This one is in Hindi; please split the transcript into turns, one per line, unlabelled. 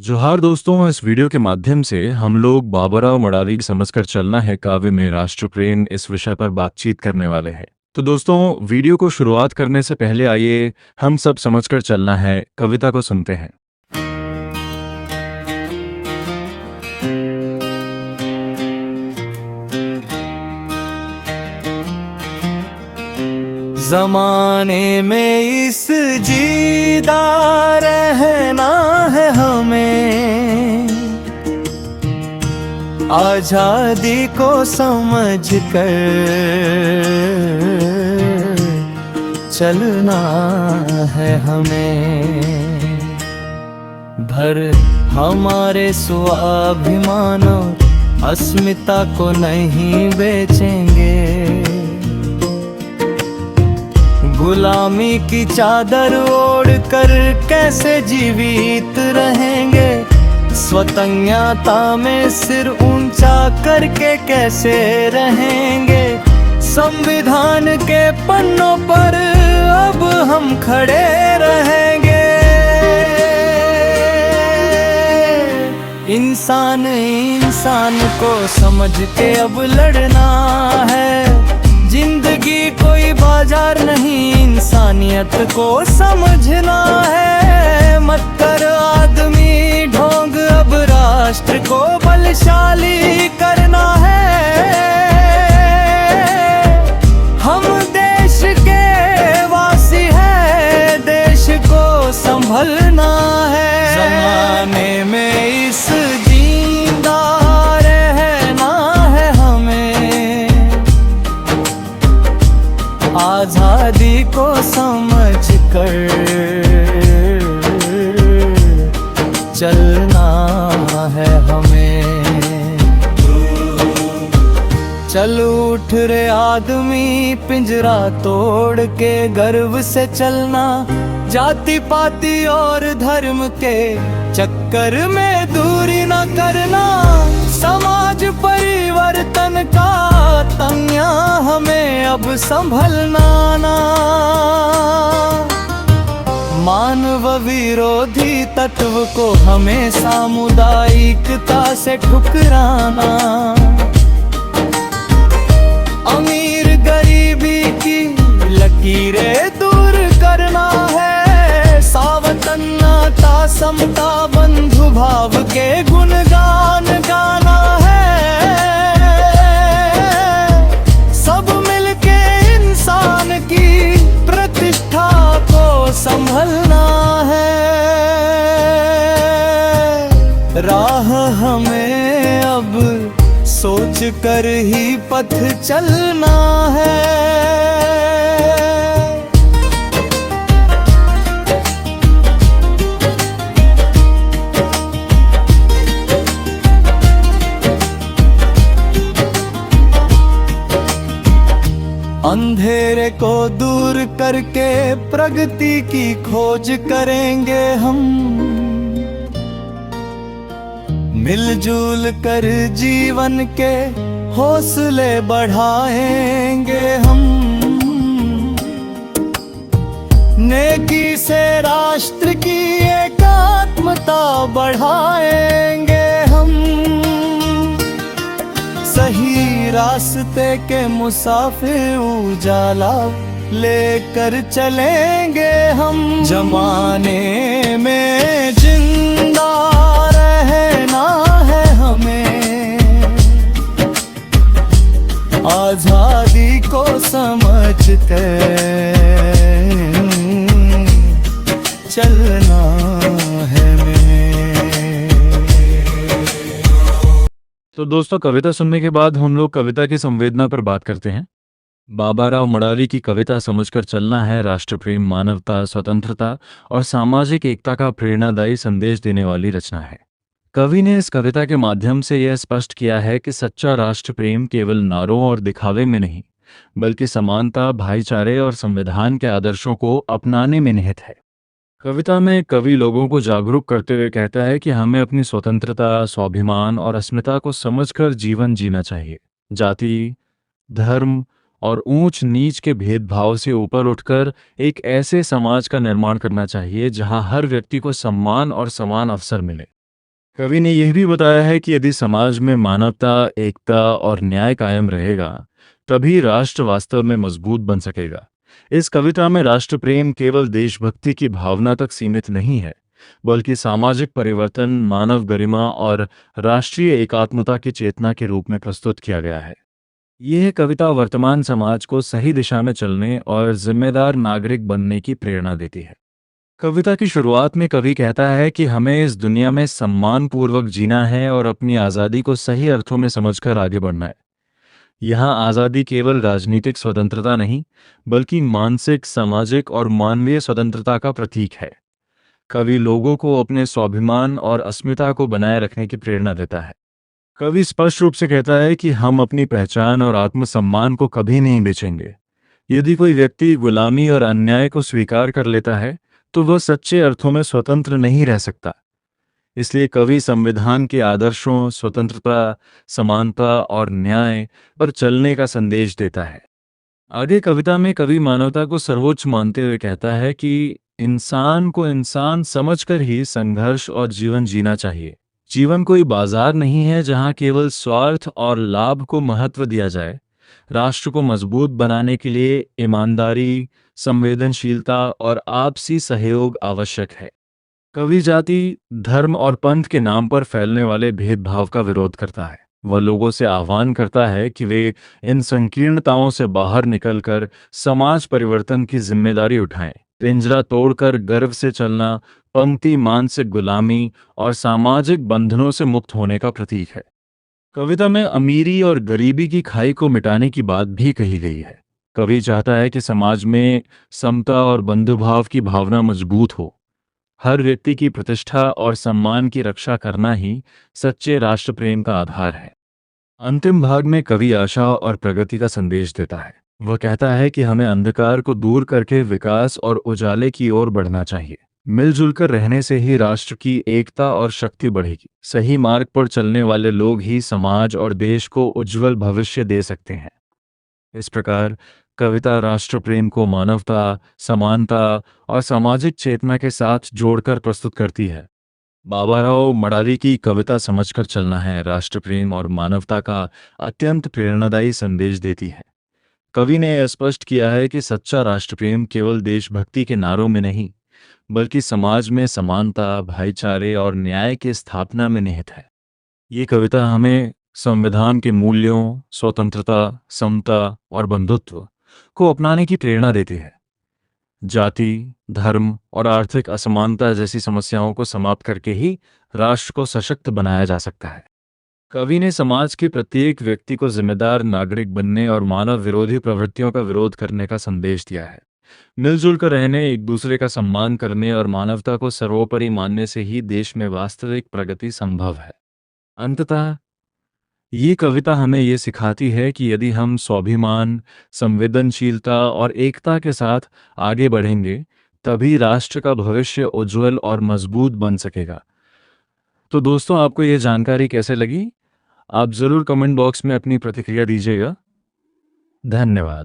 जोहार दोस्तों, इस वीडियो के माध्यम से हम लोग बाबूराव मडारी समझकर चलना है काव्य में राष्ट्र प्रेम इस विषय पर बातचीत करने वाले हैं। तो दोस्तों, वीडियो को शुरुआत करने से पहले आइए हम सब समझकर चलना है कविता को सुनते हैं।
ज़माने में इस जीदा रहना है हमें, आज़ादी को समझ कर चलना है हमें। भर हमारे स्वाभिमान और अस्मिता को नहीं बेचेंगे, गुलामी की चादर ओढ़ कर कैसे जीवित रहेंगे, स्वतंत्रता में सिर ऊंचा करके कैसे रहेंगे। संविधान के पन्नों पर अब हम खड़े रहेंगे। इंसान इंसान को समझ के अब लड़ना है, जिंदगी कोई बाजार नहीं, इंसानियत को समझना है। मत कर आदमी ढोंग, अब राष्ट्र को बलशाली करना है। हम देश के वासी हैं, देश को संभलना है। ज़माने में इस जिंदा रहना है हमें, आज़ादी को समझ कर चलना है हमें। चल उठ रे आदमी, पिंजरा तोड़ के गर्व से चलना, जाति पाति और धर्म के चक्कर में दूरी न करना। समाज परिवर्तन का तंया हमें अब संभलना ना, मानव विरोधी तत्व को हमें सामुदायिकता से ठुकराना। अमीर गरीबी की लकीरें दूर करना है, सावतन्यता समता बंधु भाव के गुणगान गाना है। सब मिलके इंसान की प्रतिष्ठा को संभलना है। राह हमें अब सोच कर ही पथ चलना है। अंधेरे को दूर करके प्रगति की खोज करेंगे हम, मिलजुल कर जीवन के हौसले बढ़ाएंगे हम। नेकी से राष्ट्र की एकात्मता बढ़ाएंगे हम, सही रास्ते के मुसाफिर उजाला लेकर चलेंगे हम। जमाने में जिंदा रहना है हमें, आज़ादी को समझ कर चलना है हमें।
तो दोस्तों, कविता सुनने के बाद हम लोग कविता की संवेदना पर बात करते हैं। बाबूराव मडारी की कविता समझकर चलना है राष्ट्र प्रेम, मानवता, स्वतंत्रता और सामाजिक एकता का प्रेरणादायी संदेश देने वाली रचना है। कवि ने इस कविता के माध्यम से यह स्पष्ट किया है कि सच्चा राष्ट्र प्रेम केवल नारों और दिखावे में नहीं, बल्कि समानता, भाईचारे और संविधान के आदर्शों को अपनाने में निहित है। कविता में कवि लोगों को जागरूक करते हुए कहता है कि हमें अपनी स्वतंत्रता, स्वाभिमान और अस्मिता को समझकर जीवन जीना चाहिए। जाति, धर्म और ऊंच नीच के भेदभाव से ऊपर उठकर एक ऐसे समाज का निर्माण करना चाहिए जहां हर व्यक्ति को सम्मान और समान अवसर मिले। कवि ने यह भी बताया है कि यदि समाज में मानवता, एकता और न्याय कायम रहेगा, तभी राष्ट्र वास्तव में मजबूत बन सकेगा। इस कविता में राष्ट्र प्रेम केवल देशभक्ति की भावना तक सीमित नहीं है, बल्कि सामाजिक परिवर्तन, मानव गरिमा और राष्ट्रीय एकात्मता की चेतना के रूप में प्रस्तुत किया गया है। यह कविता वर्तमान समाज को सही दिशा में चलने और जिम्मेदार नागरिक बनने की प्रेरणा देती है। कविता की शुरुआत में कवि कहता है कि हमें इस दुनिया में सम्मानपूर्वक जीना है और अपनी आज़ादी को सही अर्थों में समझकर आगे बढ़ना है। यहाँ आज़ादी केवल राजनीतिक स्वतंत्रता नहीं, बल्कि मानसिक, सामाजिक और मानवीय स्वतंत्रता का प्रतीक है। कवि लोगों को अपने स्वाभिमान और अस्मिता को बनाए रखने की प्रेरणा देता है। कवि स्पष्ट रूप से कहता है कि हम अपनी पहचान और आत्मसम्मान को कभी नहीं बेचेंगे। यदि कोई व्यक्ति गुलामी और अन्याय को स्वीकार कर लेता है, तो वह सच्चे अर्थों में स्वतंत्र नहीं रह सकता। इसलिए कवि संविधान के आदर्शों, स्वतंत्रता, समानता और न्याय पर चलने का संदेश देता है। आगे कविता में कवि मानवता को सर्वोच्च मानते हुए कहता है कि इंसान को इंसान समझकर ही संघर्ष और जीवन जीना चाहिए। जीवन कोई बाजार नहीं है जहां केवल स्वार्थ और लाभ को महत्व दिया जाए। राष्ट्र को मजबूत बनाने के लिए ईमानदारी, संवेदनशीलता और आपसी सहयोग आवश्यक है। कवि जाति, धर्म और पंथ के नाम पर फैलने वाले भेदभाव का विरोध करता है। वह लोगों से आह्वान करता है कि वे इन संकीर्णताओं से बाहर निकलकर समाज परिवर्तन की जिम्मेदारी उठाएं। पिंजरा तोड़कर गर्व से चलना पंक्ति मानसिक गुलामी और सामाजिक बंधनों से मुक्त होने का प्रतीक है। कविता में अमीरी और गरीबी की खाई को मिटाने की बात भी कही गई है। कवि चाहता है कि समाज में समता और बंधुभाव की भावना मजबूत हो। हर व्यक्ति की प्रतिष्ठा और सम्मान की रक्षा करना ही सच्चे राष्ट्र प्रेम का आधार है। अंतिम भाग में कवि आशा और प्रगति का संदेश देता है। वह कहता है कि हमें अंधकार को दूर करके विकास और उजाले की ओर बढ़ना चाहिए। मिलजुल कर रहने से ही राष्ट्र की एकता और शक्ति बढ़ेगी। सही मार्ग पर चलने वाले लोग ही समाज और देश को उज्जवल भविष्य दे सकते हैं। इस प्रकार कविता राष्ट्र प्रेम को मानवता, समानता और सामाजिक चेतना के साथ जोड़कर प्रस्तुत करती है। बाबाराव मडारी की कविता समझकर चलना है राष्ट्र प्रेम और मानवता का अत्यंत प्रेरणादायी संदेश देती है। कवि ने यह स्पष्ट किया है कि सच्चा राष्ट्र प्रेम केवल देशभक्ति के नारों में नहीं, बल्कि समाज में समानता, भाईचारे और न्याय की स्थापना में निहित है। ये कविता हमें संविधान के मूल्यों, स्वतंत्रता, समता और बंधुत्व को अपनाने की प्रेरणा देती है। जाति, धर्म और आर्थिक असमानता जैसी समस्याओं को समाप्त करके ही राष्ट्र को सशक्त बनाया जा सकता है। कवि ने समाज के प्रत्येक व्यक्ति को जिम्मेदार नागरिक बनने और मानव विरोधी प्रवृत्तियों का विरोध करने का संदेश दिया है। मिलजुल कर रहने, एक दूसरे का सम्मान करने और मानवता को सर्वोपरि मानने से ही देश में वास्तविक प्रगति संभव है। अंततः ये कविता हमें ये सिखाती है कि यदि हम स्वाभिमान, संवेदनशीलता और एकता के साथ आगे बढ़ेंगे, तभी राष्ट्र का भविष्य उज्जवल और मजबूत बन सकेगा। तो दोस्तों, आपको ये जानकारी कैसे लगी? आप ज़रूर कमेंट बॉक्स में अपनी प्रतिक्रिया दीजिएगा। धन्यवाद।